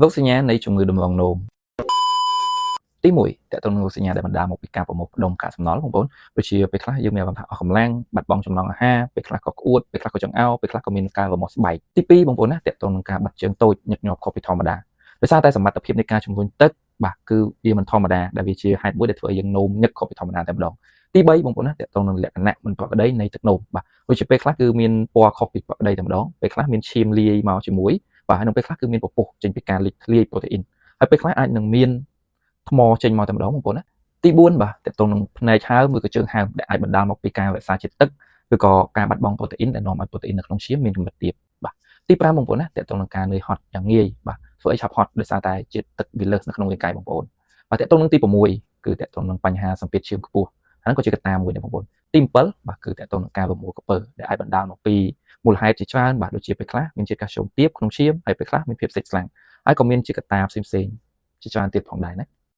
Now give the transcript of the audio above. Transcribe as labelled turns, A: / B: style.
A: រោគសញ្ញានៃជំងឺដំឡូងនោមទី1តើតើនឹងរោគសញ្ញាដែលបណ្ដាលមកពីការប្រមូលផ្ដុំកាកសំណល់បងប្អូនដូចជាពេលខ្លះយើងមានអារម្មណ៍ថាអស់កម្លាំងបាត់បង់ចំណង់អាហារពេលខ្លះក៏ក្អួតពេលខ្លះក៏ចង្អោរពេលខ្លះក៏មានការរមាស់ស្បែកទី2បងប្អូនណាតើតើនឹងការបាត់ជើងតូចញឹកញាប់ខុសពីធម្មតាដោយសារតែសមត្ថភាពនៃការជំរុញទឹកបាទគឺវាមិនធម្មតាដែលវាជាហេតុមួយដែលធ្វើឲ្យយើងនោមញឹកខុសពីធម្មតាតែម្ដងទី3បងប្អូនណាតើតើនឹងលក្ខណៈមិនប្រក្រតីនៃទឹកនោមបាទដូចជាពេលខ្លះគឺមានពណ៌ខុសពីប្រក្រតីតែម្ដងពេលខ្លះមានឈាមលាយមកជាមួយបាទហើយនៅពេលខ្លះគឺមានពពុះចេញពីការលាយប្រូតេអ៊ីនហើយពេលខ្លះអាចនឹងមានថ្មចេញមកតែម្ដងបងប្អូនណាទី4បាទតើតើនឹងផ្នែកហើមឬក៏ជើងហើមដែលអាចបណ្ដាលមកពីការរក្សាជាតិទឹកឬក៏ការបាត់បង់ប្រូតេអ៊ីនដែលនាំឲ្យប្រូតេអ៊ីននៅក្នុងឈាមមានកម្រិតទាបបាទទី5បងប្អូនណាតើតើនឹងការនឿយហត់យ៉ាងងាយបាទធ្វើឲ្យឆាប់ហត់ដោយសារតែជាតិទឹកវាលើសនៅក្នុងរាងកាយបងប្អូនបាទតើតើនឹងទី6គឺតើតើនឹងបញ្ហាសម្ពាធឈាមខ្ពស់អាហ្នឹងក៏ជាកត្តាមួយដែរបងប្អូនទី7បាទគឺតើតើនឹងការរមួលក្រពើដែលអាចបណ្ដាលមកពីមូលហេតុជាច្រើនបាទដូចជាពេលខ្លះមានជាតិកាល់ស្យូមទាបក្នុងឈាមហើយពេលខ្លះមានភាពសេកស្លាំងហើយក៏មានជាកត្តាផ្សេងៗជាច្រើនទៀតផងដែរណា